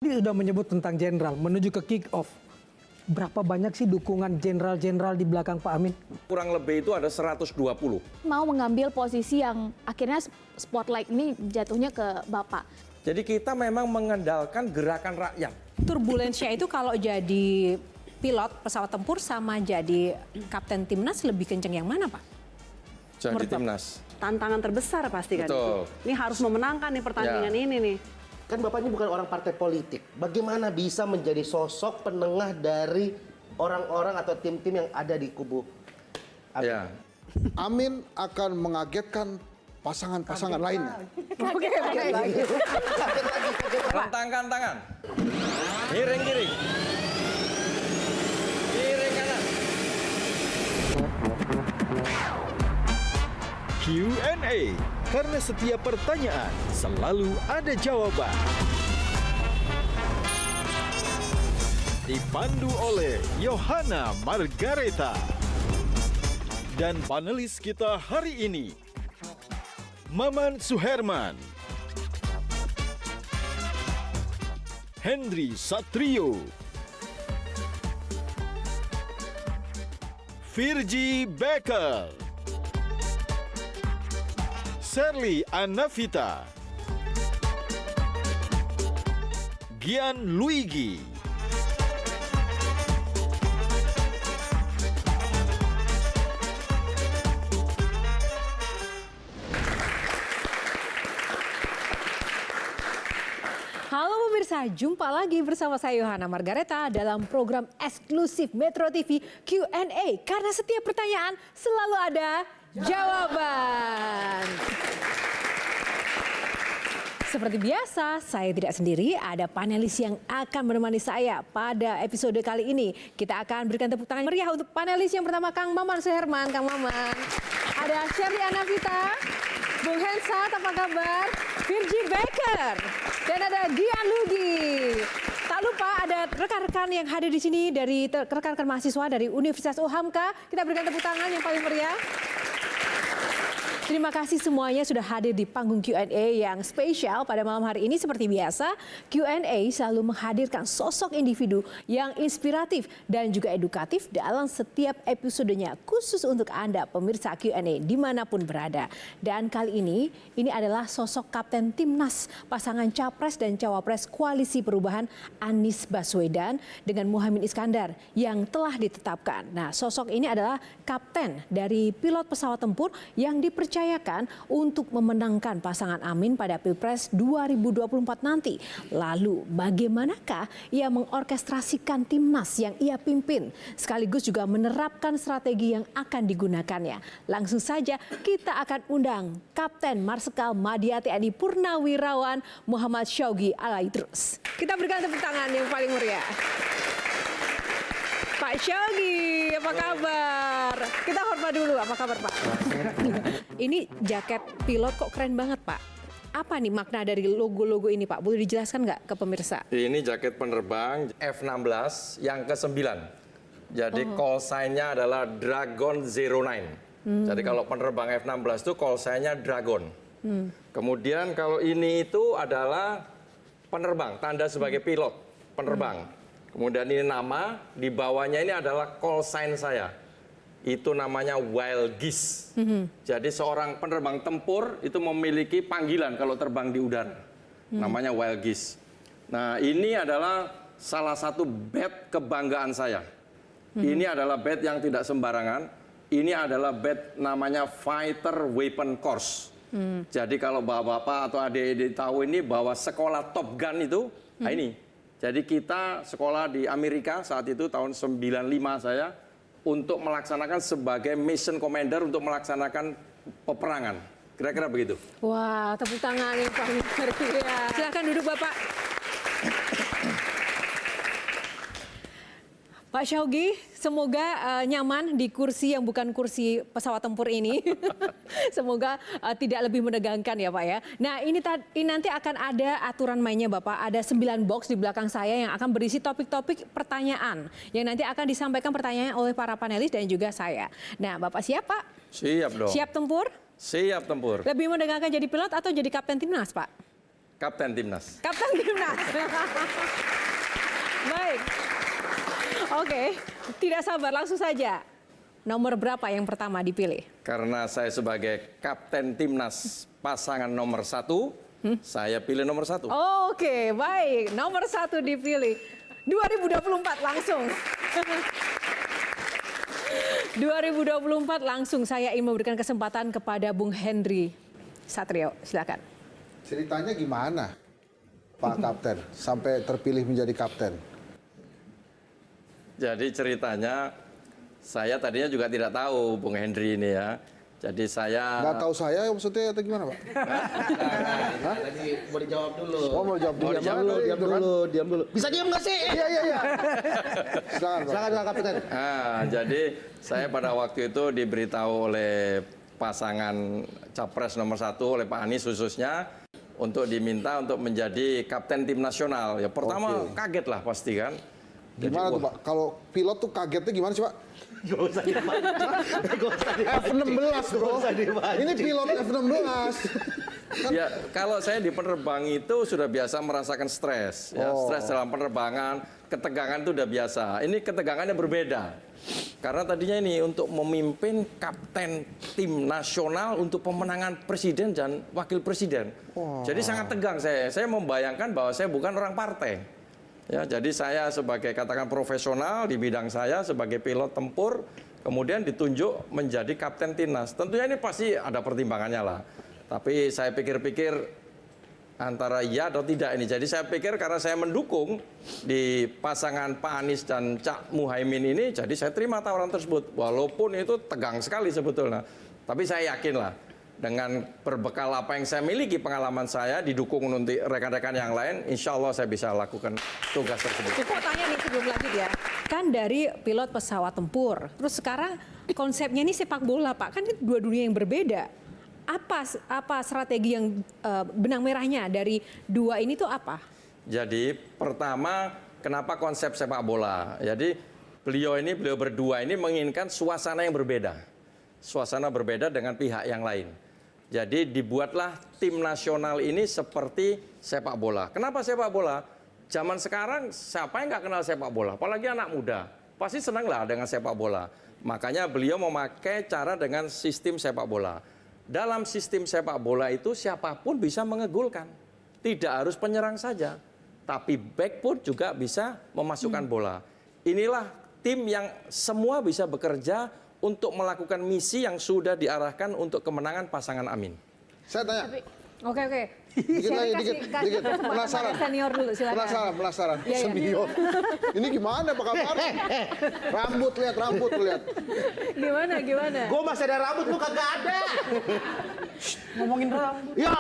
Ini sudah menyebut tentang jenderal menuju ke kick off. Berapa banyak sih dukungan jenderal-jenderal di belakang Pak Amin? Kurang lebih itu ada 120. Mau mengambil posisi yang akhirnya spotlight ini jatuhnya ke Bapak. Jadi kita memang mengandalkan gerakan rakyat. Turbulensinya itu kalau jadi pilot pesawat tempur sama jadi kapten timnas lebih kenceng yang mana, Pak? Jadi timnas. Tantangan terbesar pasti kan. Betul. Ini harus memenangkan nih pertandingan ini nih. Kan Bapak ini bukan orang partai politik. Bagaimana bisa menjadi sosok penengah dari orang-orang atau tim-tim yang ada di kubu Amin? Ya. Amin akan mengagetkan pasangan-pasangan lainnya. Oke. Rentangkan tangan. Miring kiri. Miring kanan. Q&A, karena setiap pertanyaan selalu ada jawaban. Dipandu oleh Yohana Margareta. Dan panelis kita hari ini, Maman Suherman, Henry Satrio, Virgie Becker, Sherly Anavita, Gian Luigi, Halo pemirsa, jumpa lagi bersama saya Yohana Margareta dalam program eksklusif Metro TV Q&A. Karena setiap pertanyaan selalu ada jawaban. Seperti biasa, saya tidak sendiri, ada panelis yang akan menemani saya pada episode kali ini. Kita akan berikan tepuk tangan meriah untuk panelis yang pertama, Kang Maman Suherman. Kang Maman. Ada Sherly Anavita, Bung Hensat, apa kabar? Virgie Becker, dan ada Gian Luigi. Tak lupa ada rekan-rekan yang hadir di sini dari rekan-rekan mahasiswa dari Universitas Uhamka. Kita berikan tepuk tangan yang paling meriah. Terima kasih semuanya sudah hadir di panggung Q&A yang spesial pada malam hari ini. Seperti biasa, Q&A selalu menghadirkan sosok individu yang inspiratif dan juga edukatif dalam setiap episodenya, khusus untuk Anda pemirsa Q&A dimanapun berada. Dan kali ini adalah sosok Kapten Timnas pasangan Capres dan Cawapres Koalisi Perubahan Anies Baswedan dengan Muhaimin Iskandar yang telah ditetapkan. Nah, sosok ini adalah kapten dari pilot pesawat tempur yang dipercayakan untuk memenangkan pasangan Amin pada Pilpres 2024 nanti. Lalu bagaimanakah ia mengorkestrasikan timnas yang ia pimpin, sekaligus juga menerapkan strategi yang akan digunakannya. Langsung saja kita akan undang Kapten Marsikal Madya TNI Purnawirawan Muhammad Syawgi Alaidrus. Kita berikan tepuk tangan yang paling meriah. Pak Syawgi, apa kabar? Kita hormat dulu, apa kabar Pak? Ini jaket pilot kok keren banget Pak. Apa nih makna dari logo-logo ini Pak? Boleh dijelaskan nggak ke pemirsa? Ini jaket penerbang F-16 yang ke-9. Jadi call sign-nya adalah Dragon 09. Jadi kalau penerbang F-16 itu call sign-nya Dragon. Kemudian kalau ini itu adalah penerbang, tanda sebagai pilot, penerbang. Kemudian ini nama, di bawahnya ini adalah call sign saya. Itu namanya Wild Geese. Jadi seorang penerbang tempur itu memiliki panggilan kalau terbang di udara. Namanya Wild Geese. Nah, ini adalah salah satu badge kebanggaan saya. Ini adalah badge yang tidak sembarangan. Ini adalah badge namanya Fighter Weapon Course. Jadi kalau bapak-bapak atau adik-adik tahu ini bahwa sekolah Top Gun itu, nah ini. Jadi kita sekolah di Amerika saat itu tahun 95 saya untuk melaksanakan sebagai mission commander untuk melaksanakan peperangan. Kira-kira begitu. Wah, tepuk tangan yang paling meriah. Silahkan duduk Bapak. Pak Syawgi, semoga nyaman di kursi yang bukan kursi pesawat tempur ini. Semoga tidak lebih menegangkan ya Pak ya. Nah ini nanti akan ada aturan mainnya Bapak. Ada 9 box di belakang saya yang akan berisi topik-topik pertanyaan. Yang nanti akan disampaikan pertanyaan oleh para panelis dan juga saya. Nah Bapak siap Pak? Siap dong. Siap tempur? Siap tempur. Lebih menegangkan jadi pilot atau jadi kapten timnas Pak? Kapten Timnas. Kapten Timnas. Baik. Oke, tidak sabar, langsung saja. Nomor berapa yang pertama dipilih? Karena saya sebagai Kapten Timnas pasangan nomor 1, saya pilih nomor 1. Oke, baik. Nomor 1 dipilih. 2024 langsung. 2024 langsung saya ingin memberikan kesempatan kepada Bung Henry Satrio. Silakan. Ceritanya gimana, Pak Kapten, sampai terpilih menjadi kapten? Jadi ceritanya, saya tadinya juga tidak tahu Bung Henry ini ya. Jadi saya... Nggak tahu saya maksudnya atau gimana, Pak? Tadi mau dijawab dulu. Oh, mau jawab dulu. Diam dulu. Bisa diam nggak sih? Iya. Silakan, Pak. Silakan, Kapten. Jadi saya pada waktu itu diberitahu oleh pasangan capres nomor 1 oleh Pak Anies khususnya untuk diminta untuk menjadi Kapten Tim Nasional. Ya pertama kaget lah pasti kan. Gimana tuh, Pak? Kalau pilot tuh kagetnya gimana sih, Pak? Gak usah dipancing. F-16, bro. Ini pilot F-16. Ya, kalau saya di penerbangan itu sudah biasa merasakan stres. Ya, stres dalam penerbangan, ketegangan itu udah biasa. Ini ketegangannya berbeda. Karena tadinya ini untuk memimpin Kapten Tim Nasional untuk pemenangan presiden dan wakil presiden. Jadi sangat tegang saya. Saya membayangkan bahwa saya bukan orang partai. Ya, jadi saya sebagai katakan profesional di bidang saya sebagai pilot tempur, kemudian ditunjuk menjadi Kapten Timnas. Tentunya ini pasti ada pertimbangannya lah. Tapi saya pikir-pikir antara iya atau tidak ini. Jadi saya pikir karena saya mendukung di pasangan Pak Anies dan Cak Muhaimin ini, jadi saya terima tawaran tersebut. Walaupun itu tegang sekali sebetulnya. Tapi saya yakin lah. Dengan berbekal apa yang saya miliki, pengalaman saya didukung nanti rekan-rekan yang lain, insya Allah saya bisa lakukan tugas tersebut. Kok tanya nih sebelum lanjut ya, kan dari pilot pesawat tempur, terus sekarang konsepnya ini sepak bola Pak, kan itu dua dunia yang berbeda. Apa strategi yang benang merahnya dari dua ini tuh apa? Jadi pertama, kenapa konsep sepak bola? Jadi beliau berdua ini menginginkan suasana yang berbeda. Suasana berbeda dengan pihak yang lain. Jadi dibuatlah tim nasional ini seperti sepak bola. Kenapa sepak bola? Zaman sekarang siapa yang nggak kenal sepak bola? Apalagi anak muda. Pasti senang lah dengan sepak bola. Makanya beliau memakai cara dengan sistem sepak bola. Dalam sistem sepak bola itu siapapun bisa mengegolkan. Tidak harus penyerang saja. Tapi back pun juga bisa memasukkan bola. Inilah tim yang semua bisa bekerja untuk melakukan misi yang sudah diarahkan untuk kemenangan pasangan Amin. Saya tanya. Oke. Dikit lagi, dikit. Penasaran. Senior dulu, silakan. Penasaran. Iya. Senior. Ini gimana, Pak Kabar? Rambut lihat. Gimana? Gue masih ada rambut, lu kagak ada. Ngomongin rambut. Ya.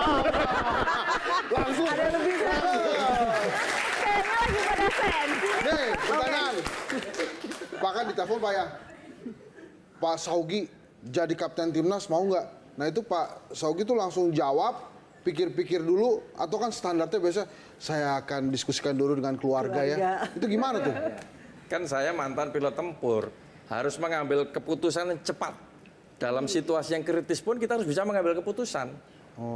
Langsung. Ada lebih kayaknya lagi pada sensi. Nih, pertanyaan. Pak kan ditelepon Pak ya. Pak Saugi jadi Kapten Timnas mau nggak? Nah itu Pak Saugi tuh langsung jawab, pikir-pikir dulu, atau kan standarnya biasa saya akan diskusikan dulu dengan keluarga. Ya. Itu gimana tuh? Kan saya mantan pilot tempur, harus mengambil keputusan yang cepat. Dalam situasi yang kritis pun kita harus bisa mengambil keputusan.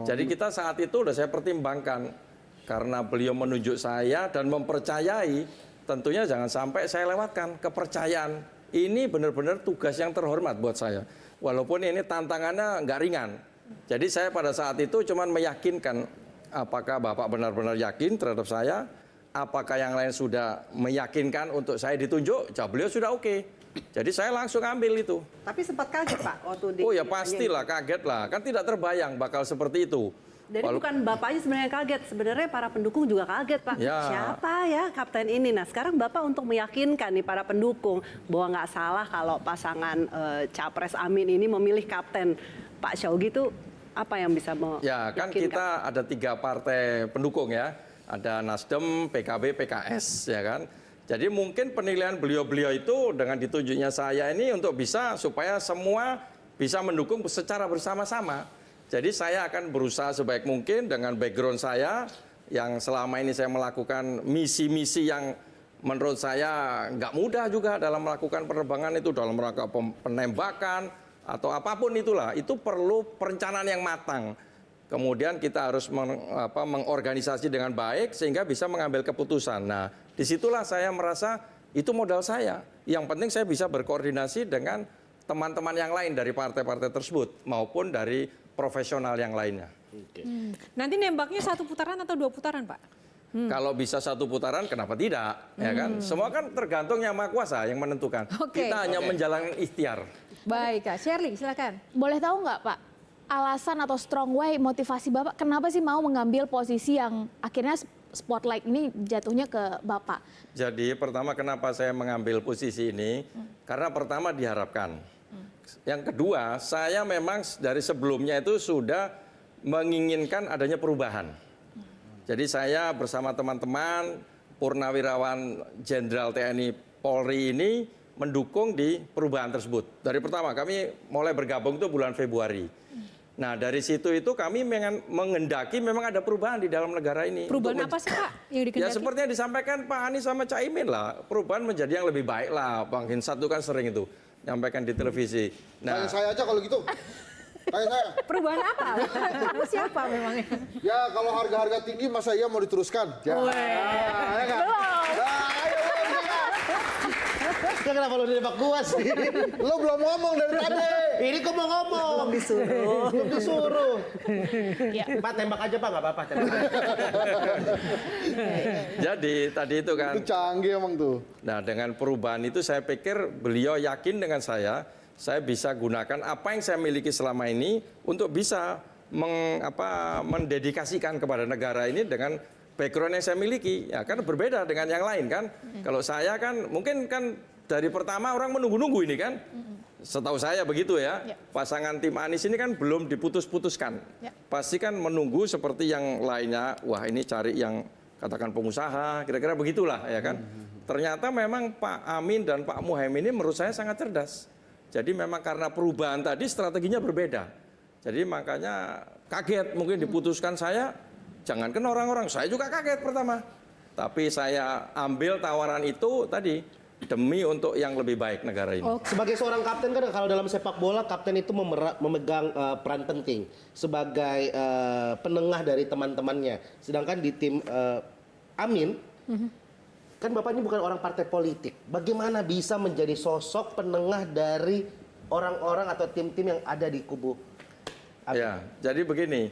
Jadi kita saat itu udah saya pertimbangkan. Karena beliau menunjuk saya dan mempercayai, tentunya jangan sampai saya lewatkan kepercayaan. Ini benar-benar tugas yang terhormat buat saya. Walaupun ini tantangannya nggak ringan. Jadi saya pada saat itu cuma meyakinkan apakah Bapak benar-benar yakin terhadap saya, apakah yang lain sudah meyakinkan untuk saya ditunjuk, jawab beliau sudah oke. Jadi saya langsung ambil itu. Tapi sempat kaget Pak waktu di. Oh ya pastilah kaget lah, kan tidak terbayang bakal seperti itu. Jadi bukan bapaknya sebenarnya kaget, sebenarnya para pendukung juga kaget Pak. Ya. Siapa ya kapten ini? Nah sekarang Bapak untuk meyakinkan nih para pendukung bahwa nggak salah kalau pasangan Capres Amin ini memilih kapten Pak Saugi itu apa yang bisa meyakinkan? Ya kan kita ada 3 partai pendukung ya, ada Nasdem, PKB, PKS ya kan. Jadi mungkin penilaian beliau-beliau itu dengan ditunjuknya saya ini untuk bisa supaya semua bisa mendukung secara bersama-sama. Jadi saya akan berusaha sebaik mungkin dengan background saya yang selama ini saya melakukan misi-misi yang menurut saya nggak mudah juga dalam melakukan penerbangan itu dalam rangka penembakan atau apapun itulah. Itu perlu perencanaan yang matang. Kemudian kita harus mengorganisasi dengan baik sehingga bisa mengambil keputusan. Nah, disitulah saya merasa itu modal saya. Yang penting saya bisa berkoordinasi dengan teman-teman yang lain dari partai-partai tersebut maupun dari profesional yang lainnya. Nanti nembaknya 1 putaran atau 2 putaran, Pak? Kalau bisa 1 putaran, kenapa tidak? Ya kan? Semua kan tergantung yang Maha Kuasa yang menentukan. Oke. Kita hanya menjalankan ikhtiar. Baik, Kak. Shirley, silakan. Boleh tahu nggak Pak, alasan atau strong way motivasi Bapak kenapa sih mau mengambil posisi yang akhirnya spotlight ini jatuhnya ke Bapak? Jadi pertama kenapa saya mengambil posisi ini? Karena pertama diharapkan. Yang kedua, saya memang dari sebelumnya itu sudah menginginkan adanya perubahan. Jadi saya bersama teman-teman Purnawirawan Jenderal TNI Polri ini mendukung di perubahan tersebut. Dari pertama kami mulai bergabung itu bulan Februari. Nah dari situ itu kami mengendaki memang ada perubahan di dalam negara ini. Perubahan apa sih, Pak, yang dikendaki? Ya seperti yang disampaikan Pak Anies sama Caimin lah. Perubahan menjadi yang lebih baik lah. Bang Hinsat itu kan sering itu nyampaikan di televisi. Tanya saya aja kalau gitu. Tanya saya. Perubahan apa? Siapa memangnya? Ya kalau harga-harga tinggi masa iya mau diteruskan? Ya. Ya kan? Kenapa lu nembak gua sih? Lo belum ngomong dari tadi. Ini kok mau ngomong. Belum disuruh. Pak tembak aja Pak, nggak apa-apa. Tembak aja. Jadi tadi itu kan. Itu canggih emang tuh. Nah dengan perubahan itu saya pikir beliau yakin dengan saya bisa gunakan apa yang saya miliki selama ini untuk bisa mendedikasikan kepada negara ini dengan background yang saya miliki. Ya kan berbeda dengan yang lain kan. Kalau saya kan mungkin kan dari pertama orang menunggu-nunggu ini kan. Setahu saya begitu ya. Pasangan tim Anies ini kan belum diputus-putuskan. Pasti kan menunggu seperti yang lainnya. Wah ini cari yang katakan pengusaha, kira-kira begitulah ya kan. Ternyata memang Pak Amin dan Pak Muhaimin ini menurut saya sangat cerdas. Jadi memang karena perubahan tadi strateginya berbeda. Jadi makanya kaget mungkin diputuskan saya. Jangankan orang-orang, saya juga kaget pertama. Tapi saya ambil tawaran itu tadi demi untuk yang lebih baik negara ini. Sebagai seorang kapten kan kalau dalam sepak bola kapten itu memegang peran penting sebagai penengah dari teman-temannya. Sedangkan di tim Amin kan Bapak ini bukan orang partai politik. Bagaimana bisa menjadi sosok penengah dari orang-orang atau tim-tim yang ada di kubu Amin? Ya, jadi begini,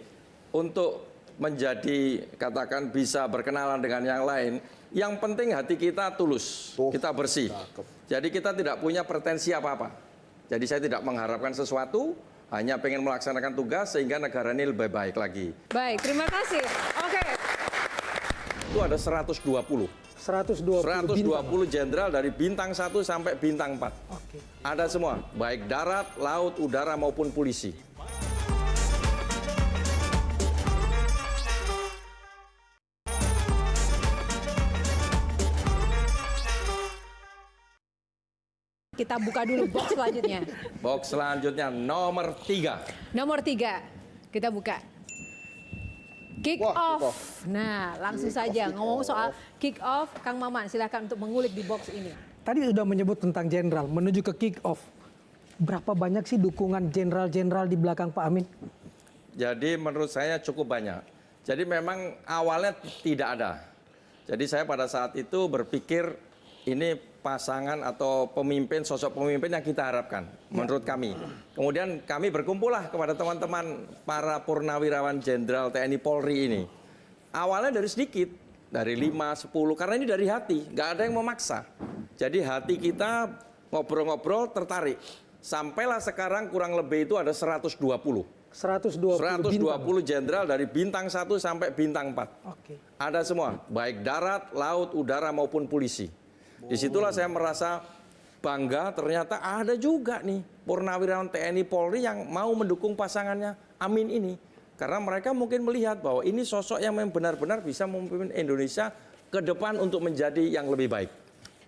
untuk menjadi katakan bisa berkenalan dengan yang lain, yang penting hati kita tulus, kita bersih. Jadi kita tidak punya pretensi apa-apa. Jadi saya tidak mengharapkan sesuatu, hanya pengen melaksanakan tugas sehingga negara ini lebih baik lagi. Baik, terima kasih. Oke. Itu ada 120 jenderal dari bintang 1 sampai bintang 4. Ada semua, baik darat, laut, udara maupun polisi. Kita buka dulu box selanjutnya. Box selanjutnya nomor 3. Nomor 3, kita buka. Kick Wah, off. Nah, langsung saja ngomong soal kick off, Kang Maman silakan untuk mengulik di box ini. Tadi sudah menyebut tentang jenderal, menuju ke kick off. Berapa banyak sih dukungan jenderal-jenderal di belakang Pak Amin? Jadi menurut saya cukup banyak. Jadi memang awalnya tidak ada. Jadi saya pada saat itu berpikir ini pasangan atau pemimpin, sosok pemimpin yang kita harapkan menurut kami. Kemudian kami berkumpullah kepada teman-teman para purnawirawan jenderal TNI Polri ini. Awalnya dari sedikit, dari 5, 10, karena ini dari hati, nggak ada yang memaksa. Jadi hati kita ngobrol-ngobrol tertarik. Sampailah sekarang kurang lebih itu ada 120 jenderal dari bintang 1 sampai bintang 4. Ada semua, baik darat, laut, udara maupun polisi. Disitulah saya merasa bangga ternyata ada juga nih purnawirawan TNI Polri yang mau mendukung pasangannya Amin ini. Karena mereka mungkin melihat bahwa ini sosok yang benar-benar bisa memimpin Indonesia ke depan untuk menjadi yang lebih baik.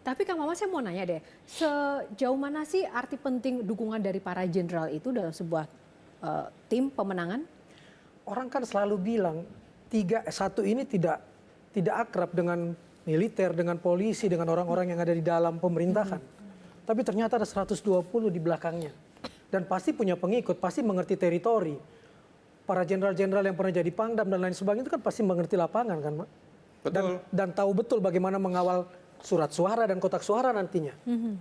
Tapi Kang Maman saya mau nanya deh, sejauh mana sih arti penting dukungan dari para jenderal itu dalam sebuah tim pemenangan? Orang kan selalu bilang 1 ini tidak akrab dengan militer, dengan polisi, dengan orang-orang yang ada di dalam pemerintahan. Tapi ternyata ada 120 di belakangnya. Dan pasti punya pengikut, pasti mengerti teritori. para jenderal-jenderal yang pernah jadi Pangdam dan lain sebagainya itu kan pasti mengerti lapangan kan, Pak? Betul. Dan tahu betul bagaimana mengawal surat suara dan kotak suara nantinya.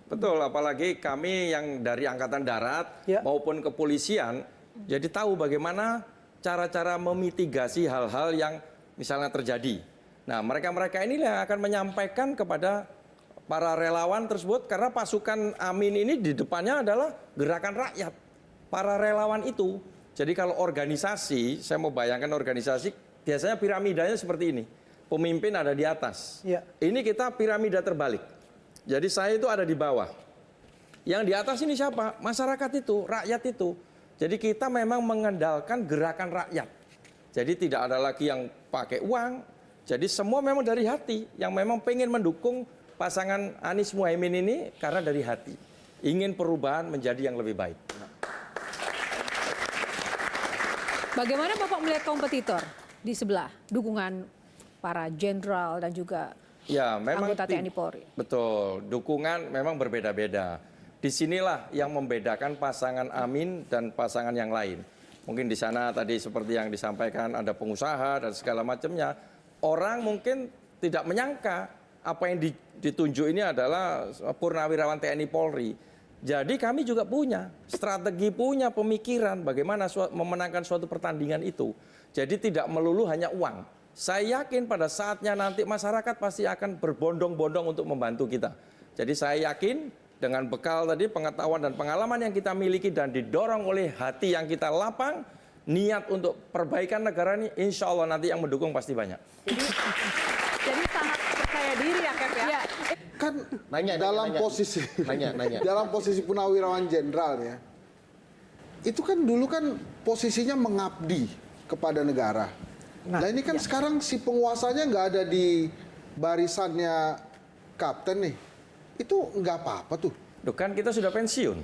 Betul, apalagi kami yang dari Angkatan Darat Ya. maupun kepolisian, jadi tahu bagaimana cara-cara memitigasi hal-hal yang misalnya terjadi. Nah, mereka-mereka ini yang akan menyampaikan kepada para relawan tersebut, karena pasukan Amin ini di depannya adalah gerakan rakyat, para relawan itu. Jadi kalau organisasi, saya mau bayangkan organisasi, biasanya piramidanya seperti ini. Pemimpin ada di atas. Ya. Ini kita piramida terbalik. Jadi saya itu ada di bawah. Yang di atas ini siapa? Masyarakat itu, rakyat itu. Jadi kita memang mengandalkan gerakan rakyat. Jadi tidak ada lagi yang pakai uang. Jadi semua memang dari hati. Yang memang pengen mendukung pasangan Anies Muhaimin ini karena dari hati. Ingin perubahan menjadi yang lebih baik. Bagaimana Bapak melihat kompetitor di sebelah, dukungan para jenderal dan juga Ya, memang anggota TNI Polri? Betul, dukungan memang berbeda-beda. Disinilah yang membedakan pasangan Amin dan pasangan yang lain. Mungkin di sana tadi seperti yang disampaikan ada pengusaha dan segala macamnya. Orang mungkin tidak menyangka apa yang ditunjuk ini adalah purnawirawan TNI Polri. Jadi kami juga punya strategi, punya pemikiran bagaimana memenangkan suatu pertandingan itu. Jadi tidak melulu hanya uang. Saya yakin pada saatnya nanti masyarakat pasti akan berbondong-bondong untuk membantu kita. Jadi saya yakin dengan bekal tadi pengetahuan dan pengalaman yang kita miliki dan didorong oleh hati yang kita lapang, niat untuk perbaikan negara ini, insya Allah nanti yang mendukung pasti banyak. Jadi sangat percaya diri ya, Kep ya. Kan Nanya. dalam posisi punawirawan jenderal ya, itu kan dulu kan posisinya mengabdi kepada negara. Nah ini kan sekarang si penguasanya nggak ada di barisannya kapten nih, itu nggak apa-apa tuh. Duh, kan kita sudah pensiun.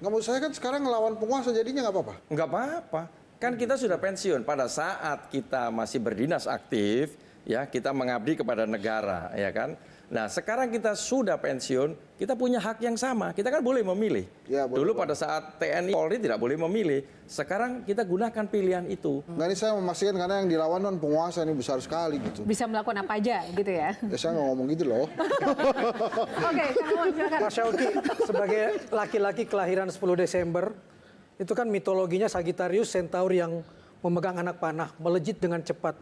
Nggak mau saya kan sekarang ngelawan penguasa jadinya nggak apa-apa. Nggak apa-apa. Kan kita sudah pensiun. Pada saat kita masih berdinas aktif, ya kita mengabdi kepada negara, ya kan. Nah sekarang kita sudah pensiun, kita punya hak yang sama. Kita kan boleh memilih. Ya, boleh, Dulu boleh. pada saat TNI Polri tidak boleh memilih. Sekarang kita gunakan pilihan itu. Nggak, ini saya memastikan karena yang dilawan non penguasa ini besar sekali gitu. Bisa melakukan apa aja gitu ya? Ya saya nggak ngomong gitu loh. Oke, Kang Maman, silakan. Mas Syauqi sebagai laki-laki kelahiran 10 Desember, itu kan mitologinya Sagittarius Centaur yang memegang anak panah, melejit dengan cepat.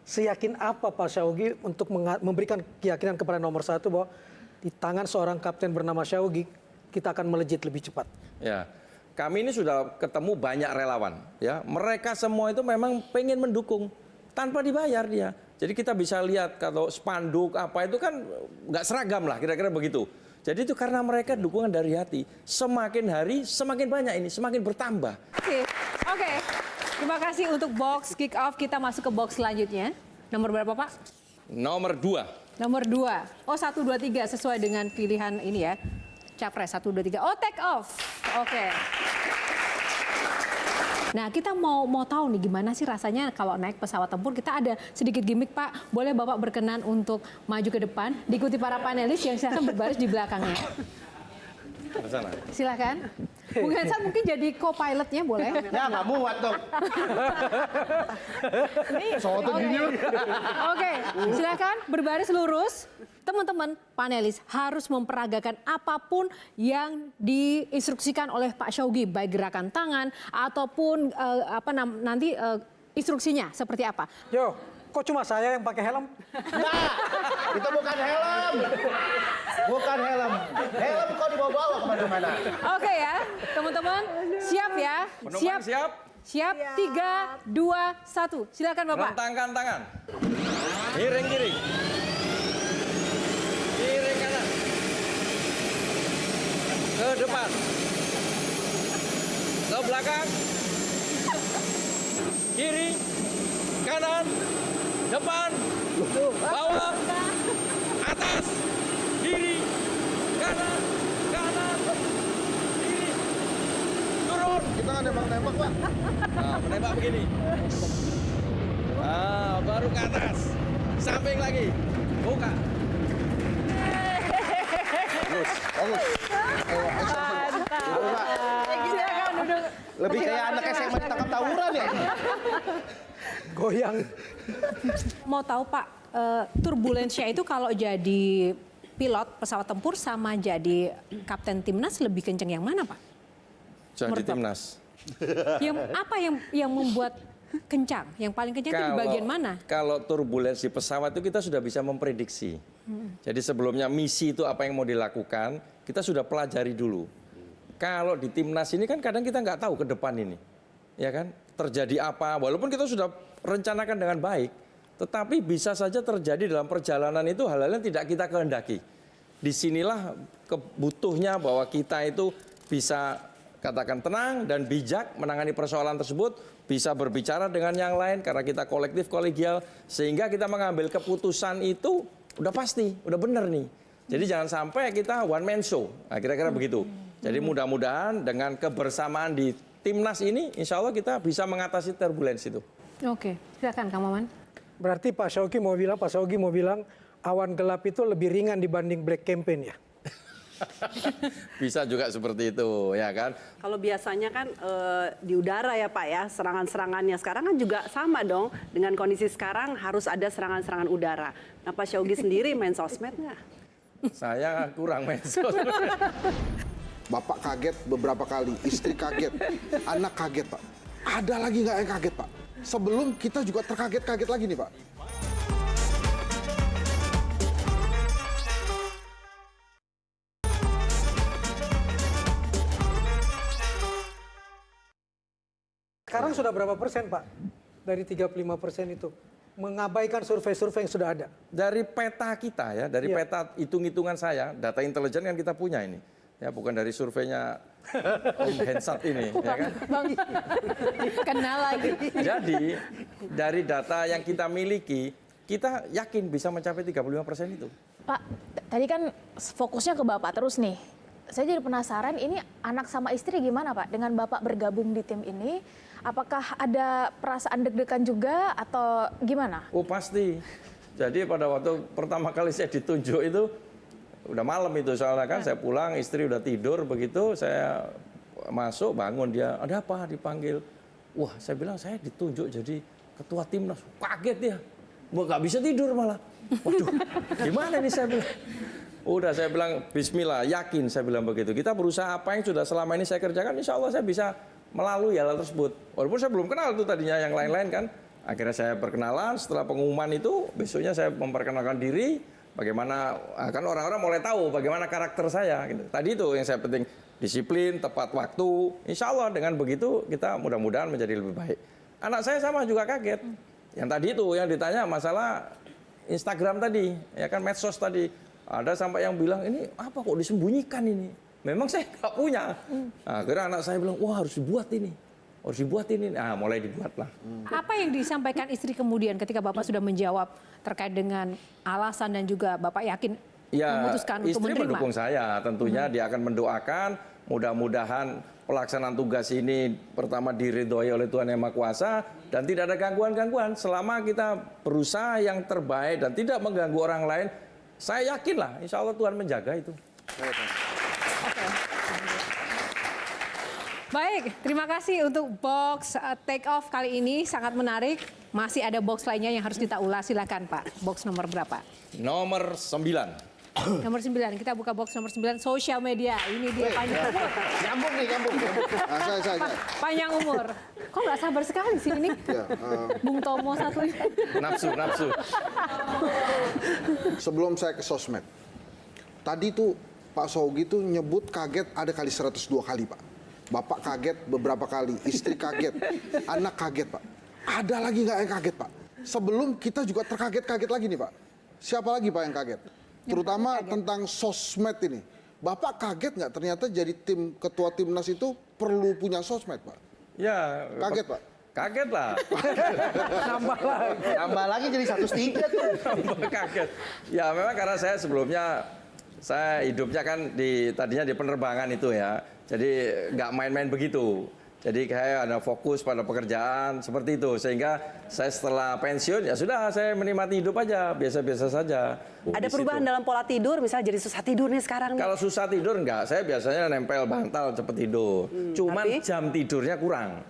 Seyakin apa Pak Syauqi untuk memberikan keyakinan kepada nomor 1 bahwa di tangan seorang kapten bernama Syauqi kita akan melejit lebih cepat? Ya, kami ini sudah ketemu banyak relawan. Ya, mereka semua itu memang pengen mendukung tanpa dibayar dia. Jadi kita bisa lihat kalau spanduk apa itu kan nggak seragam lah, kira-kira begitu. Jadi itu karena mereka dukungan dari hati. Semakin hari semakin banyak ini, semakin bertambah. Oke. Terima kasih untuk box kick off. Kita masuk ke box selanjutnya. Nomor berapa, Pak? Nomor 2. Nomor 2. Oh, 1, 2, 3 sesuai dengan pilihan ini ya. Capres 1, 2, 3. Oh, take off. Oke. Nah, kita mau tahu nih gimana sih rasanya kalau naik pesawat tempur. Kita ada sedikit gimmick, Pak. Boleh Bapak berkenan untuk maju ke depan, diikuti para panelis yang silakan berbaris di belakangnya. Kesana. Silakan. Bung Hensan mungkin jadi co-pilotnya boleh? Ya nggak muat dong. Oke, silakan berbaris lurus. Teman-teman panelis harus memperagakan apapun yang diinstruksikan oleh Pak Syauqi, baik gerakan tangan ataupun nanti instruksinya seperti apa. Yo, kok cuma saya yang pakai helm? Nah, itu bukan helm. Bukan helm. Helm kok dibawa-bawa kemana-mana. Oke ya, teman-teman, siap ya? Penumpang siap? Siap, 3, 2, 1. Silakan Bapak. Rentangkan tangan. Miring kiri. Miring kanan. Ke depan. Ke belakang. Kiri. Kanan. Depan. Bawah. Atas. Kiri. Kanan. Kanan. Kiri. Turun. Kita nggak nembak-nembak Pak. Nah, menembak begini. Nah, baru ke atas. Samping lagi. Buka. Bagus. Silakan duduk Lebih kayak anak SMA ditangkap tawuran ya. Goyang. Mau tahu Pak, turbulensinya itu kalau jadi pilot pesawat tempur sama jadi kapten timnas lebih kenceng yang mana Pak? Jadi Menurut Bapak? timnas. Apa yang membuat kencang? Yang paling kencang itu di bagian mana? Kalau turbulensi pesawat itu kita sudah bisa memprediksi. Jadi sebelumnya misi itu apa yang mau dilakukan, kita sudah pelajari dulu. Kalau di timnas ini kan kadang kita nggak tahu ke depan ini, ya kan? Terjadi apa? Walaupun kita sudah rencanakan dengan baik, tetapi bisa saja terjadi dalam perjalanan itu hal-hal yang tidak kita kehendaki. Disinilah kebutuhnya bahwa kita itu bisa katakan tenang dan bijak menangani persoalan tersebut, bisa berbicara dengan yang lain karena kita kolektif kolegial, sehingga kita mengambil keputusan itu udah pasti, udah benar nih. Jadi jangan sampai kita one man show, nah, kira-kira begitu. Jadi mudah-mudahan dengan kebersamaan di timnas ini, insya Allah kita bisa mengatasi turbulensi itu. Oke, silakan Kang Maman. Berarti Pak Syaugi mau bilang awan gelap itu lebih ringan dibanding black campaign ya? Bisa juga seperti itu, ya kan? Kalau biasanya kan di udara ya Pak ya, serangan-serangannya sekarang kan juga sama dong. Dengan kondisi sekarang harus ada serangan-serangan udara. Nah Pak Syaugi sendiri main sosmed nggak? Saya kurang medsos. Bapak kaget beberapa kali, istri kaget, anak kaget Pak. Ada lagi nggak yang kaget Pak? Sebelum kita juga terkaget-kaget lagi nih Pak. Sekarang sudah berapa persen Pak dari 35% itu? Mengabaikan survei-survei yang sudah ada. Dari peta kita ya, dari peta hitung-hitungan saya, data intelijen kan kita punya ini. Ya, bukan dari surveinya Om Hensat ini, ya kan? Bang, kenal lagi. Jadi, dari data yang kita miliki, kita yakin bisa mencapai 35% itu. Pak, tadi kan fokusnya ke Bapak terus nih. Saya jadi penasaran, ini anak sama istri gimana Pak? Dengan Bapak bergabung di tim ini, apakah ada perasaan deg-degan juga atau gimana? Oh pasti. Jadi pada waktu pertama kali saya ditunjuk itu, udah malam itu soalnya kan, saya pulang, istri udah tidur, begitu saya masuk, bangun dia, ada apa dipanggil. Wah saya bilang, saya ditunjuk jadi ketua timnas. Kaget dia, nggak bisa tidur malah. Waduh, gimana nih saya bilang. Udah saya bilang, bismillah, yakin saya bilang begitu. Kita berusaha apa yang sudah selama ini saya kerjakan, insya Allah saya bisa melalui hal tersebut. Walaupun saya belum kenal tuh tadinya yang lain-lain kan. Akhirnya saya perkenalan, setelah pengumuman itu, besoknya saya memperkenalkan diri, bagaimana, kan orang-orang mulai tahu bagaimana karakter saya. Gitu. Tadi itu yang saya penting, disiplin, tepat waktu. Insya Allah dengan begitu kita mudah-mudahan menjadi lebih baik. Anak saya sama juga kaget. Yang tadi itu, yang ditanya masalah Instagram tadi, ya kan medsos tadi. Ada sampai yang bilang, ini apa kok disembunyikan ini? Memang saya nggak punya. Nah, akhirnya anak saya bilang, wah harus dibuat ini. Harus dibuat ini. Nah, mulai dibuatlah. Apa yang disampaikan istri kemudian ketika Bapak sudah menjawab terkait dengan alasan dan juga Bapak yakin memutuskan untuk istri menerima? mendukung saya. Tentunya dia akan mendoakan. Mudah-mudahan pelaksanaan tugas ini pertama diridhoi oleh Tuhan Yang Maha Kuasa. Dan tidak ada gangguan-gangguan. Selama kita berusaha yang terbaik dan tidak mengganggu orang lain, saya yakin lah, insya Allah Tuhan menjaga itu. Baik, terima kasih untuk box take off kali ini, sangat menarik. Masih ada box lainnya yang harus kita ulas, silakan Pak. Box nomor berapa? Nomor 9. Nomor 9, kita buka box nomor 9, sosial media. Ini dia panjang umur. Nyambung nih, nyambung. Nah, saya. Panjang umur. Kok nggak sabar sekali sih ini? Ya, Bung Tomo satu ini. Nafsu. sebelum saya ke sosmed, tadi tuh Pak Syaugi tuh nyebut kaget ada kali 102 kali Pak. Bapak kaget beberapa kali, istri kaget, anak kaget Pak. Ada lagi nggak yang kaget Pak? Sebelum kita juga terkaget-kaget lagi nih Pak. Siapa lagi Pak yang kaget? Terutama tentang sosmed ini. Bapak kaget nggak ternyata jadi ketua timnas itu perlu punya sosmed Pak? Ya. Kaget Pak? Kaget lah. Tambah lagi jadi 103 tuh. Kaget. Ya memang karena saya sebelumnya, saya hidupnya kan tadinya di penerbangan itu ya. Jadi nggak main-main begitu. Jadi kayak ada fokus pada pekerjaan seperti itu. Sehingga saya setelah pensiun ya sudah saya menikmati hidup aja, biasa-biasa saja. Ada Di perubahan situ. dalam pola tidur, misalnya jadi susah tidur nih sekarang nih. Kalau susah tidur enggak, saya biasanya nempel bantal cepet tidur. Cuman tapi? jam tidurnya kurang.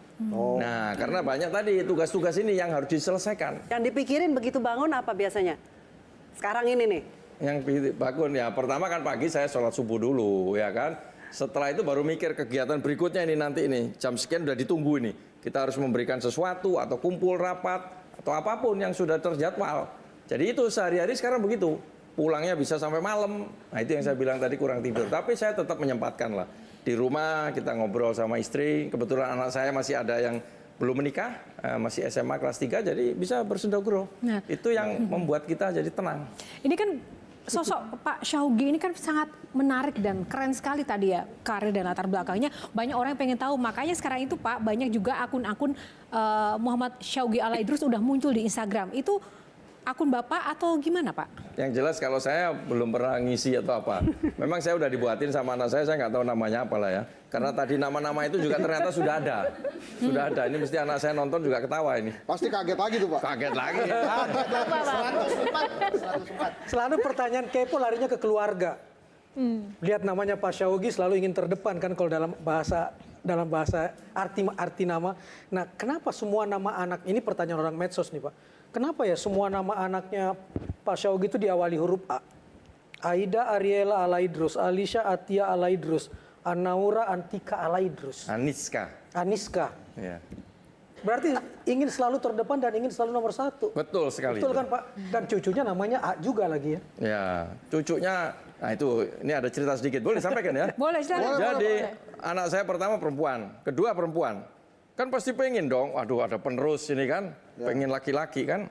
Nah, karena banyak tadi tugas-tugas ini yang harus diselesaikan. Yang dipikirin begitu bangun apa biasanya? Sekarang ini nih. Yang bangun ya, pertama kan pagi saya sholat subuh dulu, ya kan. Setelah itu baru mikir kegiatan berikutnya ini nanti ini. Jam sekian udah ditunggu ini. Kita harus memberikan sesuatu atau kumpul rapat atau apapun yang sudah terjadwal. Jadi itu sehari-hari sekarang begitu. Pulangnya bisa sampai malam. Nah itu yang saya bilang tadi kurang tidur. Tapi saya tetap menyempatkan lah. Di rumah kita ngobrol sama istri. Kebetulan anak saya masih ada yang belum menikah. Masih SMA kelas 3 jadi bisa bersendogro. Nah. Itu yang membuat kita jadi tenang. Ini kan sosok Pak Syahougi ini kan sangat menarik dan keren sekali tadi ya karir dan latar belakangnya. Banyak orang yang pengen tahu. Makanya sekarang itu Pak banyak juga akun-akun Muhammad Syahougi Ala Idrus udah muncul di Instagram. Itu akun Bapak atau gimana Pak? Yang jelas kalau saya belum pernah ngisi atau apa. Memang saya udah dibuatin sama anak saya nggak tahu namanya apa lah ya. Karena tadi nama-nama itu juga ternyata sudah ada. Sudah ada. Ini mesti anak saya nonton juga ketawa ini. Pasti kaget lagi tuh Pak. Kaget lagi. Selalu pertanyaan kepo larinya ke keluarga. Lihat namanya Pak Syahougi selalu ingin terdepan kan kalau dalam bahasa arti nama. Nah, kenapa semua nama anak ini pertanyaan orang medsos nih Pak. Kenapa ya semua nama anaknya Pak Syahougi itu diawali huruf A? Aida Ariela Ala Idrus, Alisha Atia Ala Idrus, Anaura Antika Ala Idrus, Aniska. Ya. Berarti ingin selalu terdepan dan ingin selalu nomor 1. Betul sekali. Betul itu. kan Pak? Dan cucunya namanya A juga lagi ya. Ya, cucunya, nah itu, ini ada cerita sedikit. Boleh disampaikan ya? Boleh, silakan. Jadi anak saya pertama perempuan, kedua perempuan. Kan pasti pengen dong, waduh ada penerus ini kan, pengen laki-laki kan.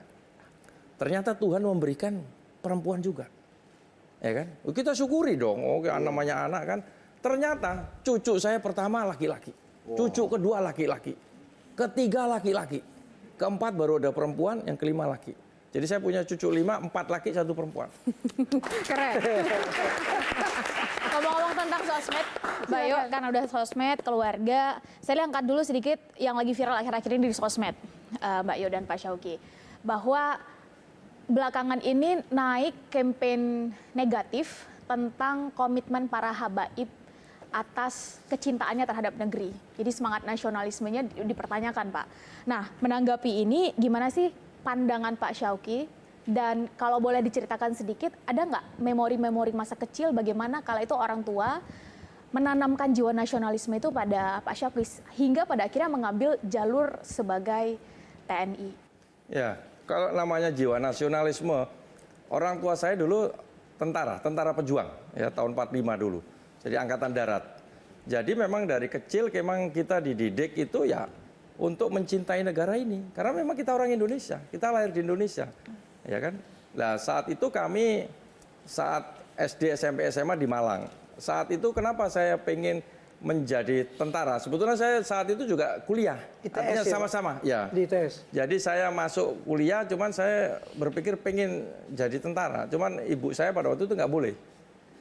Ternyata Tuhan memberikan perempuan juga. Ya kan? Kita syukuri dong, namanya anak kan. Ternyata cucu saya pertama laki-laki, cucu kedua laki-laki, ketiga laki-laki, keempat baru ada perempuan, yang kelima laki. Jadi saya punya cucu 5, 4 laki, 1 perempuan. Keren. Ngomong-ngomong tentang sosmed, Bayo, karena udah sosmed, keluarga, saya angkat dulu sedikit yang lagi viral akhir-akhir ini di sosmed, Mbak Yo dan Pak Syahougi. Bahwa belakangan ini naik campaign negatif tentang komitmen para habaib atas kecintaannya terhadap negeri. Jadi semangat nasionalismenya dipertanyakan, Pak. Nah, menanggapi ini gimana sih pandangan Pak Syahougi? Dan kalau boleh diceritakan sedikit, ada nggak memori-memori masa kecil bagaimana kala itu orang tua menanamkan jiwa nasionalisme itu pada Pak Syahougi hingga pada akhirnya mengambil jalur sebagai TNI? Ya, kalau namanya jiwa nasionalisme, orang tua saya dulu tentara pejuang, ya tahun 45 dulu. Jadi angkatan darat. Jadi memang dari kecil memang kita dididik itu ya untuk mencintai negara ini. Karena memang kita orang Indonesia, kita lahir di Indonesia. Ya kan? Nah, saat itu kami saat SD, SMP, SMA di Malang. Saat itu kenapa saya pengen menjadi tentara? Sebetulnya saya saat itu juga kuliah. ITS Artinya ya, sama-sama, ya. Di ITS. Jadi saya masuk kuliah, cuman saya berpikir pengen jadi tentara. Cuman ibu saya pada waktu itu nggak boleh.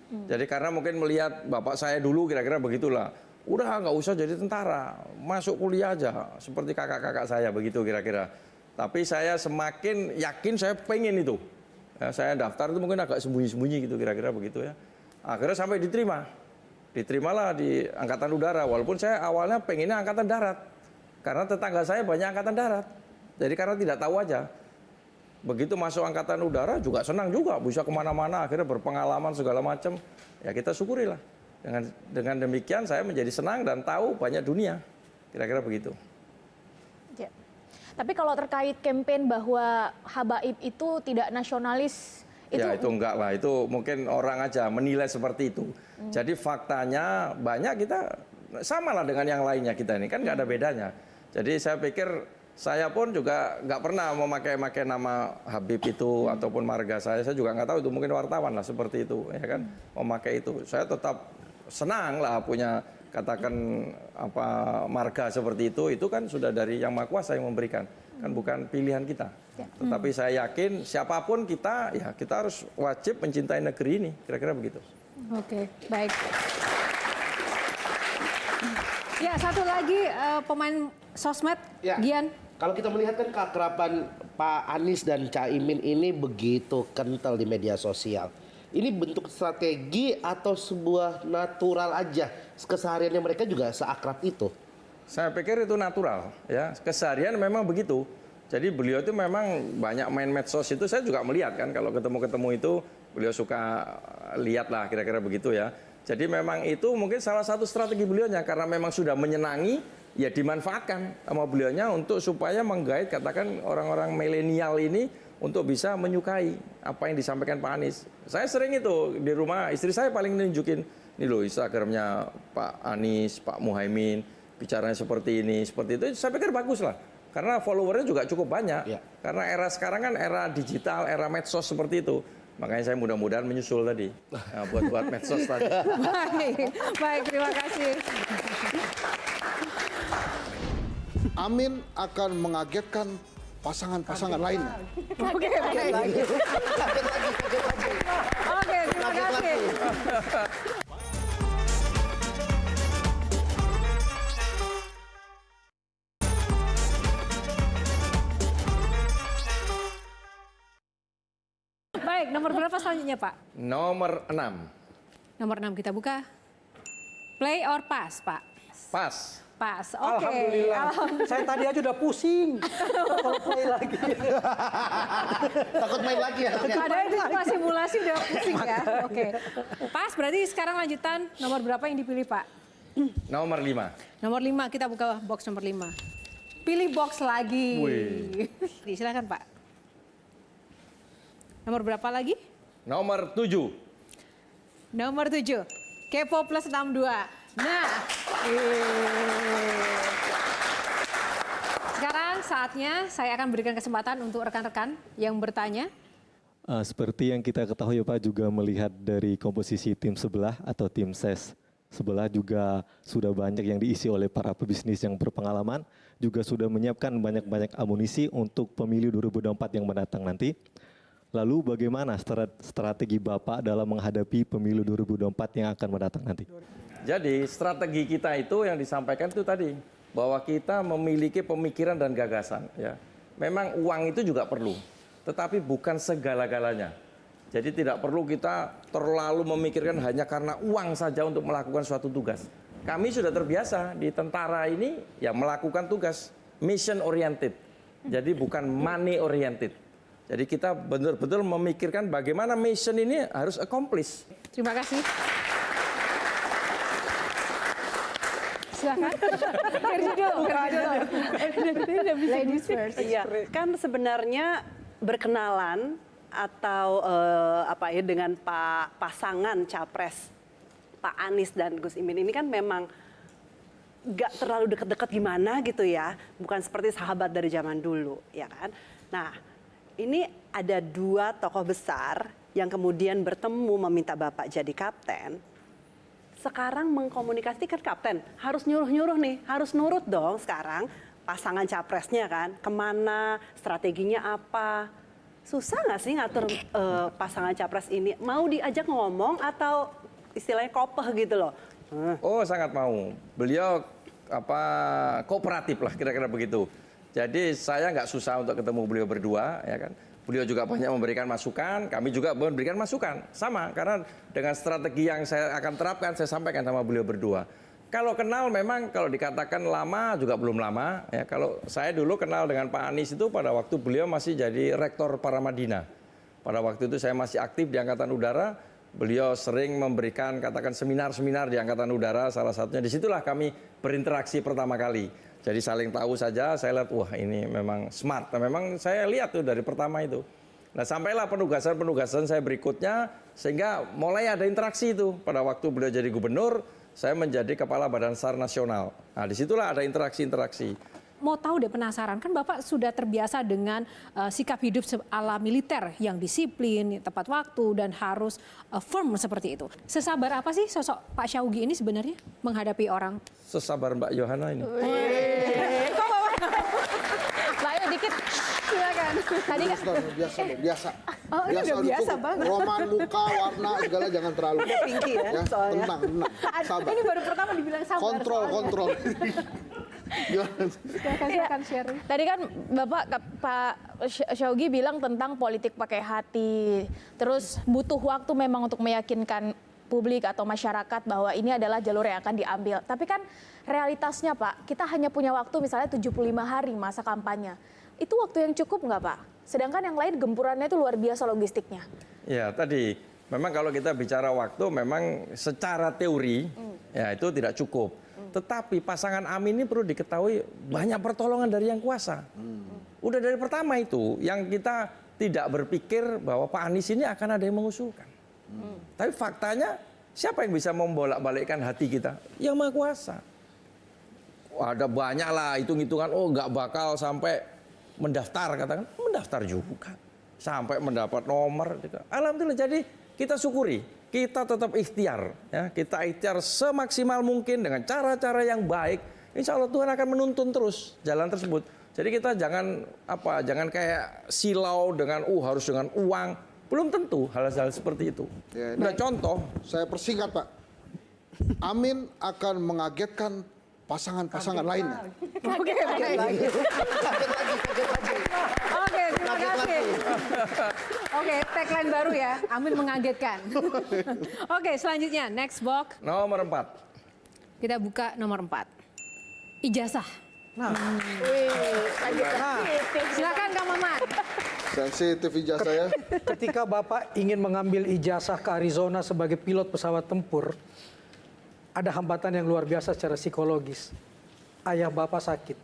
Jadi karena mungkin melihat bapak saya dulu kira-kira begitulah. Udah nggak usah jadi tentara, masuk kuliah aja. Seperti kakak-kakak saya begitu kira-kira. Tapi saya semakin yakin saya pengen itu. Ya, saya daftar itu mungkin agak sembunyi-sembunyi gitu kira-kira begitu ya. Akhirnya sampai diterima. Diterimalah di Angkatan Udara. Walaupun saya awalnya pengennya Angkatan Darat. Karena tetangga saya banyak Angkatan Darat. Jadi karena tidak tahu aja. Begitu masuk Angkatan Udara juga senang juga. Bisa kemana-mana akhirnya berpengalaman segala macam. Ya kita syukurilah. Dengan demikian saya menjadi senang dan tahu banyak dunia. Kira-kira begitu. Ya. Tapi kalau terkait campaign bahwa habaib itu tidak nasionalis, Ya itu enggak lah, itu mungkin orang aja menilai seperti itu. Jadi faktanya banyak kita sama lah dengan yang lainnya kita ini, kan nggak ada bedanya. Jadi saya pikir saya pun juga nggak pernah memakai nama Habib itu ataupun marga saya juga nggak tahu itu mungkin wartawan lah seperti itu, ya kan, memakai itu. Saya tetap senang lah punya katakan apa marga seperti itu kan sudah dari Yang Maha Kuasa yang memberikan, kan bukan pilihan kita. Tetapi saya yakin siapapun kita, ya kita harus wajib mencintai negeri ini, kira-kira begitu. Oke, baik. Ya, satu lagi pemain sosmed, Ya. Gian. Kalau kita melihat kan keakraban Pak Anies dan Caimin ini begitu kental di media sosial. Ini bentuk strategi atau sebuah natural aja? Kesehariannya mereka juga seakrab itu. Saya pikir itu natural, ya. Keseharian memang begitu. Jadi beliau itu memang banyak main medsos itu, saya juga melihat kan kalau ketemu-ketemu itu beliau suka lihat lah kira-kira begitu ya. Jadi memang itu mungkin salah satu strategi beliaunya karena memang sudah menyenangi, ya dimanfaatkan sama beliaunya untuk supaya menggait katakan orang-orang milenial ini untuk bisa menyukai apa yang disampaikan Pak Anies. Saya sering itu di rumah, istri saya paling nunjukin, nih loh Instagramnya Pak Anies, Pak Muhaimin, bicaranya seperti ini, seperti itu. Saya pikir bagus lah. Karena followernya juga cukup banyak. Ya. Karena era sekarang kan era digital, era medsos seperti itu. Makanya saya mudah-mudahan menyusul tadi. Nah, buat medsos tadi. Baik, terima kasih. Amin akan mengagetkan pasangan-pasangan lainnya. Oke, baik. Oke, terima kasih. Baik, nomor berapa selanjutnya, Pak? Nomor 6. Nomor 6 kita buka. Play or pass, Pak? Pas. Pass. Oke. Alhamdulillah. Saya tadi aja udah pusing. Kalau play lagi. Takut main lagi ya. Ada itu pas simulasi udah pusing ya. Oke. Pas berarti sekarang lanjutan nomor berapa yang dipilih, Pak? Nomor 5. Nomor 5, kita buka box nomor 5. Pilih box lagi. Silakan, Pak. Nomor berapa lagi? Nomor 7. Nomor 7. Kepo plus 62. Nah. Sekarang saatnya saya akan berikan kesempatan untuk rekan-rekan yang bertanya. Seperti yang kita ketahui Pak, juga melihat dari komposisi tim sebelah atau tim ses sebelah juga sudah banyak yang diisi oleh para pebisnis yang berpengalaman, juga sudah menyiapkan banyak-banyak amunisi untuk pemilu 2024 yang mendatang nanti. Lalu bagaimana strategi Bapak dalam menghadapi pemilu 2024 yang akan mendatang nanti? Jadi strategi kita itu yang disampaikan itu tadi, bahwa kita memiliki pemikiran dan gagasan. Ya. Memang uang itu juga perlu, tetapi bukan segala-galanya. Jadi tidak perlu kita terlalu memikirkan hanya karena uang saja untuk melakukan suatu tugas. Kami sudah terbiasa di tentara ini ya melakukan tugas mission oriented. Jadi bukan money oriented. Jadi kita benar-benar memikirkan bagaimana mission ini harus accomplish. Terima kasih. Silakan. Ladies first. Iya, kan sebenarnya berkenalan atau apa ya dengan pasangan capres Pak Anies dan Gus Imin ini kan memang nggak terlalu deket-deket gimana gitu ya, bukan seperti sahabat dari zaman dulu, ya kan? Nah, ini ada dua tokoh besar yang kemudian bertemu meminta Bapak jadi kapten. Sekarang mengkomunikasikan kapten, harus nyuruh-nyuruh nih, harus nurut dong sekarang pasangan capresnya kan, kemana, strateginya apa. Susah nggak sih ngatur pasangan capres ini? Mau diajak ngomong atau istilahnya kopeh gitu loh? Oh sangat mau. Beliau kooperatif lah kira-kira begitu. Jadi saya nggak susah untuk ketemu beliau berdua, ya kan. Beliau juga banyak memberikan masukan, kami juga memberikan masukan. Sama, karena dengan strategi yang saya akan terapkan, saya sampaikan sama beliau berdua. Kalau kenal memang, kalau dikatakan lama juga belum lama. Ya, kalau saya dulu kenal dengan Pak Anies itu pada waktu beliau masih jadi Rektor Paramadina. Pada waktu itu saya masih aktif di Angkatan Udara, beliau sering memberikan katakan seminar-seminar di Angkatan Udara, salah satunya. Disitulah kami berinteraksi pertama kali. Jadi saling tahu saja, saya lihat, wah ini memang smart. Nah, memang saya lihat tuh dari pertama itu. Nah sampailah penugasan-penugasan saya berikutnya, sehingga mulai ada interaksi itu. Pada waktu beliau jadi gubernur, saya menjadi Kepala Badan SAR Nasional. Nah disitulah ada interaksi-interaksi. Mau tahu deh, penasaran, kan Bapak sudah terbiasa dengan sikap hidup ala militer yang disiplin, tepat waktu, dan harus firm seperti itu. Sesabar apa sih sosok Pak Syawgi ini sebenarnya menghadapi orang? Sesabar Mbak Yohana ini. Mbak Ayu dikit Silakan. Tadi kan Biasa, biasa. Oh, ini udah biasa cukup. banget. Roman, muka, warna, segala jangan terlalu. Pinky ya, soalnya. Tenang, tenang. Sabar. ini baru pertama dibilang sabar. Kontrol, soalnya. kontrol. Gimana? Silakan Sherry. Tadi kan Bapak Pak Syawgi bilang tentang politik pakai hati. Terus butuh waktu memang untuk meyakinkan publik atau masyarakat bahwa ini adalah jalur yang akan diambil. Tapi kan realitasnya Pak, kita hanya punya waktu misalnya 75 hari masa kampanye. Itu waktu yang cukup nggak Pak? Sedangkan yang lain gempurannya itu luar biasa logistiknya. Ya tadi memang kalau kita bicara waktu memang secara teori ya itu tidak cukup. Tetapi pasangan Amin ini perlu diketahui banyak pertolongan dari yang kuasa. Udah dari pertama itu yang kita tidak berpikir bahwa Pak Anies ini akan ada yang mengusulkan. Tapi faktanya siapa yang bisa membolak-balikkan hati kita? Yang Maha Kuasa. Ada banyak lah hitung-hitungan, oh nggak bakal sampai mendaftar katakan, mendaftar juga. Sampai mendapat nomor. Alhamdulillah jadi kita syukuri. Kita tetap ikhtiar, ya. Kita ikhtiar semaksimal mungkin dengan cara-cara yang baik. Insya Allah Tuhan akan menuntun terus jalan tersebut. Jadi kita jangan kayak silau dengan harus dengan uang. Belum tentu hal-hal seperti itu. Ya, Udah contoh. Saya persingkat, Pak. Amin akan mengagetkan pasangan-pasangan lainnya. Oke, baik. Oke, terima kasih. Oke, tagline baru ya, Amin mengagetkan. Oke, selanjutnya next box. Nomor 4. Kita buka nomor 4. Ijazah. Nah, Silakan Kang Maman. Sensitif ijazah ya. ketika Bapak ingin mengambil ijazah ke Arizona sebagai pilot pesawat tempur, ada hambatan yang luar biasa secara psikologis. Ayah Bapak sakit.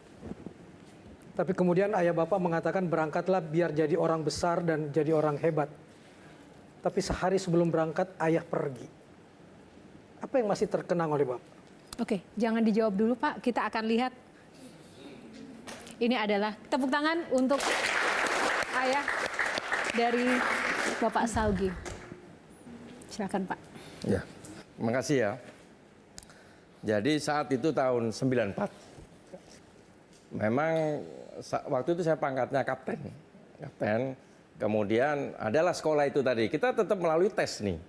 Tapi kemudian ayah Bapak mengatakan berangkatlah biar jadi orang besar dan jadi orang hebat. Tapi sehari sebelum berangkat ayah pergi. Apa yang masih terkenang oleh Bapak? Oke, jangan dijawab dulu Pak, kita akan lihat. Ini adalah tepuk tangan untuk ayah dari Bapak Syawgi. Silakan Pak. Ya, makasih ya. Jadi saat itu tahun 94. Memang waktu itu saya pangkatnya kapten. Kemudian adalah sekolah itu tadi. Kita tetap melalui tes nih.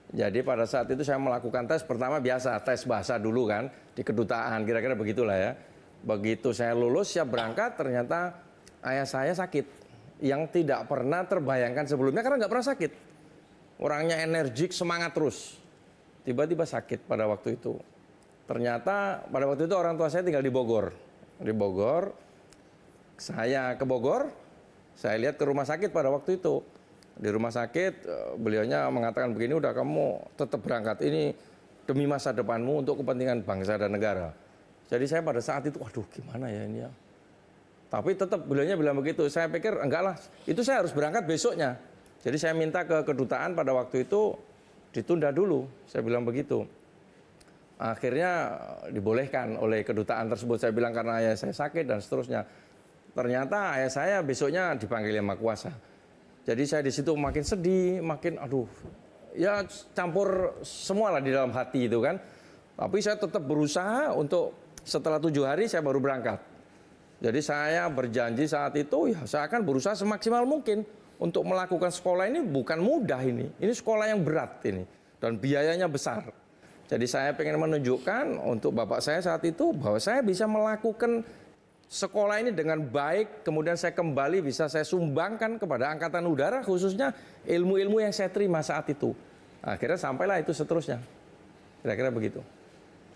Jadi pada saat itu saya melakukan tes pertama biasa, tes bahasa dulu kan di kedutaan, kira-kira begitulah ya. Begitu saya lulus siap berangkat, ternyata ayah saya sakit yang tidak pernah terbayangkan sebelumnya karena nggak pernah sakit. Orangnya energik, semangat terus. Tiba-tiba sakit pada waktu itu. Ternyata pada waktu itu orang tua saya tinggal di Bogor. Di Bogor, saya ke Bogor, saya lihat ke rumah sakit pada waktu itu. Di rumah sakit, beliaunya mengatakan begini, udah kamu tetap berangkat ini demi masa depanmu untuk kepentingan bangsa dan negara. Jadi saya pada saat itu, waduh gimana ya ini ya. Tapi tetap beliaunya bilang begitu, saya pikir enggak lah, itu saya harus berangkat besoknya. Jadi saya minta ke kedutaan pada waktu itu ditunda dulu, saya bilang begitu. Akhirnya dibolehkan oleh kedutaan tersebut, saya bilang karena ayah saya sakit dan seterusnya. Ternyata ayah saya besoknya dipanggil Yang Maha Kuasa. Jadi saya di situ makin sedih, makin aduh, ya campur semua lah di dalam hati itu kan. Tapi saya tetap berusaha untuk setelah 7 hari saya baru berangkat. Jadi saya berjanji saat itu ya saya akan berusaha semaksimal mungkin untuk melakukan sekolah ini bukan mudah ini. Ini sekolah yang berat ini dan biayanya besar. Jadi saya pengen menunjukkan untuk bapak saya saat itu bahwa saya bisa melakukan sekolah ini dengan baik, kemudian saya kembali bisa saya sumbangkan kepada Angkatan Udara khususnya ilmu-ilmu yang saya terima saat itu. Akhirnya sampailah itu seterusnya. Kira-kira begitu.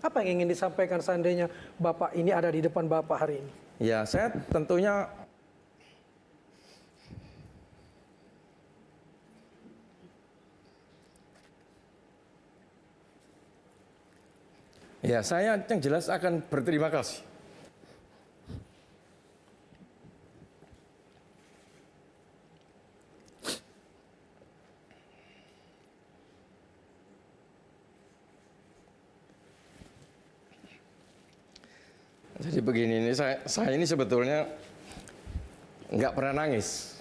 Apa yang ingin disampaikan seandainya Bapak ini ada di depan Bapak hari ini? Ya, saya tentunya saya yang jelas akan berterima kasih. Jadi begini, ini saya ini sebetulnya nggak pernah nangis.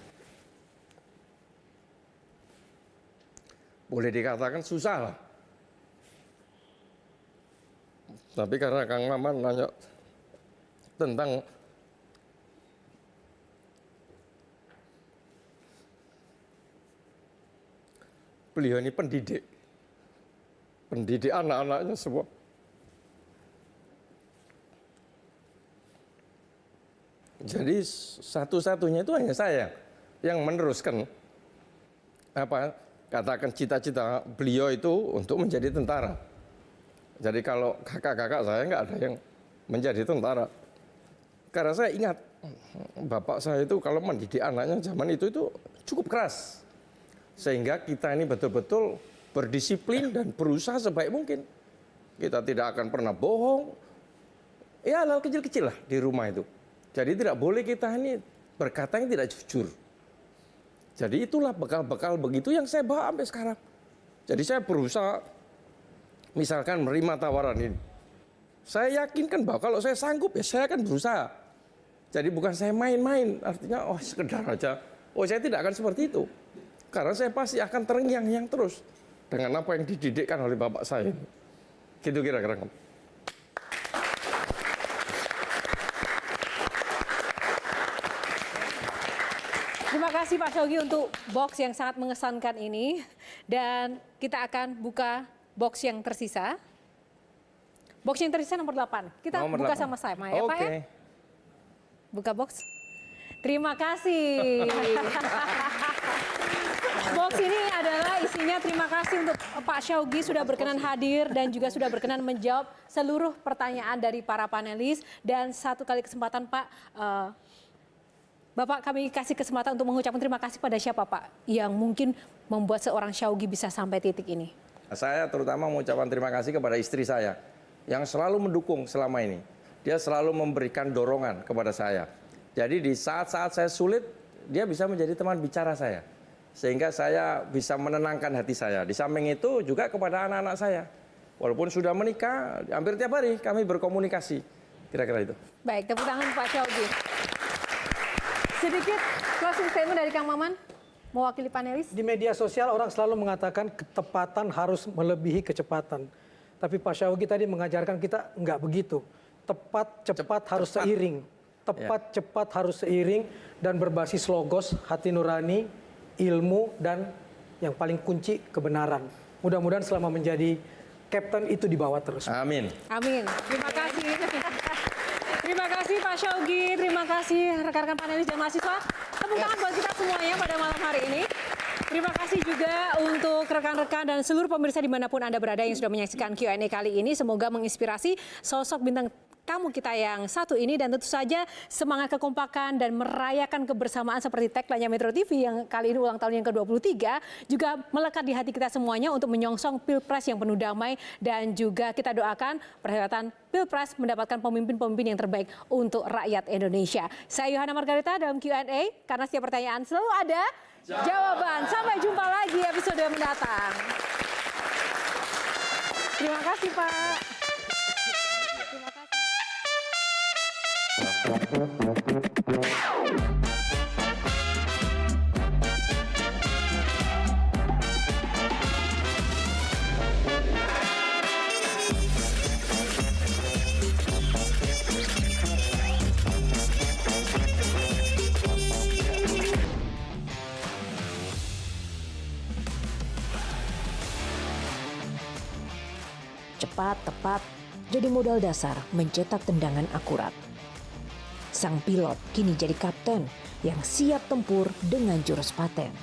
Boleh dikatakan susah lah. Tapi karena Kang Maman nanya tentang beliau ini pendidik anak-anaknya semua. Jadi satu-satunya itu hanya saya yang meneruskan katakan cita-cita beliau itu untuk menjadi tentara. Jadi kalau kakak-kakak saya nggak ada yang menjadi tentara. Karena saya ingat bapak saya itu kalau mendidik anaknya zaman itu cukup keras. Sehingga kita ini betul-betul berdisiplin dan berusaha sebaik mungkin. Kita tidak akan pernah bohong. Ya hal kecil-kecil lah di rumah itu. Jadi tidak boleh kita ini berkata yang tidak jujur. Jadi itulah bekal-bekal begitu yang saya bawa sampai sekarang. Jadi saya berusaha, misalkan menerima tawaran ini. Saya yakinkan bahwa kalau saya sanggup ya saya akan berusaha. Jadi bukan saya main-main, artinya sekedar aja. Saya tidak akan seperti itu. Karena saya pasti akan terngiang-ngiang terus dengan apa yang dididikkan oleh bapak saya. Gitu kira-kira. Terima kasih Pak Syawgi untuk box yang sangat mengesankan ini. Dan kita akan buka box yang tersisa. Box yang tersisa nomor 8. Kita nomor buka 8. sama-sama ya Pak ya. Buka box. Terima kasih. Box ini adalah isinya terima kasih untuk Pak Syawgi sudah berkenan hadir dan juga sudah berkenan menjawab seluruh pertanyaan dari para panelis. Dan satu kali kesempatan Pak, Bapak kami kasih kesempatan untuk mengucapkan terima kasih pada siapa Pak yang mungkin membuat seorang Syawgi bisa sampai titik ini. Saya terutama mengucapkan terima kasih kepada istri saya yang selalu mendukung selama ini. Dia selalu memberikan dorongan kepada saya. Jadi di saat-saat saya sulit, dia bisa menjadi teman bicara saya. Sehingga saya bisa menenangkan hati saya. Di samping itu juga kepada anak-anak saya. Walaupun sudah menikah, hampir tiap hari kami berkomunikasi. Kira-kira itu. Baik, tepuk tangan Pak Syawgi. Sedikit closing statement dari Kang Maman, mewakili panelis. Di media sosial orang selalu mengatakan ketepatan harus melebihi kecepatan. Tapi Pak Syawgi tadi mengajarkan kita enggak begitu. Cepat harus seiring. Cepat harus seiring dan berbasis logos, hati nurani, ilmu, dan yang paling kunci kebenaran. Mudah-mudahan selama menjadi kapten itu dibawa terus. Amin. Amin. Terima kasih. Terima kasih Pak Syawgi, terima kasih rekan-rekan panelis dan mahasiswa. Tepuk tangan buat kita semuanya pada malam hari ini. Terima kasih juga untuk rekan-rekan dan seluruh pemirsa dimanapun Anda berada yang sudah menyaksikan Q&A kali ini. Semoga menginspirasi sosok bintang tamu kita yang satu ini dan tentu saja semangat kekompakan dan merayakan kebersamaan seperti tagline Metro TV yang kali ini ulang tahun yang ke-23 juga melekat di hati kita semuanya untuk menyongsong Pilpres yang penuh damai dan juga kita doakan perhelatan Pilpres mendapatkan pemimpin-pemimpin yang terbaik untuk rakyat Indonesia. Saya Yohana Margarita dalam Q&A karena setiap pertanyaan selalu ada jawaban. Sampai jumpa lagi episode mendatang. Terima kasih Pak. Terima kasih. Cepat, tepat, jadi modal dasar mencetak tendangan akurat. Sang pilot kini jadi kapten yang siap tempur dengan jurus paten.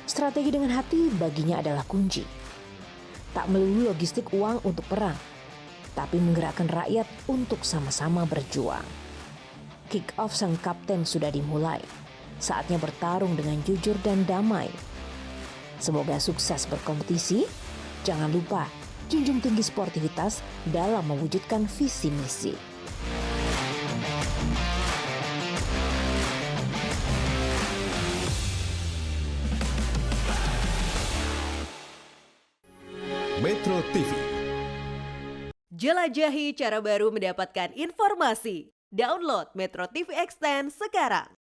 Strategi dengan hati baginya adalah kunci. Tak melulu logistik uang untuk perang, tapi menggerakkan rakyat untuk sama-sama berjuang. Kick off sang kapten sudah dimulai. Saatnya bertarung dengan jujur dan damai. Semoga sukses berkompetisi. Jangan lupa junjung tinggi sportivitas dalam mewujudkan visi misi. Metro TV. Jelajahi cara baru mendapatkan informasi. Download Metro TV Extend sekarang.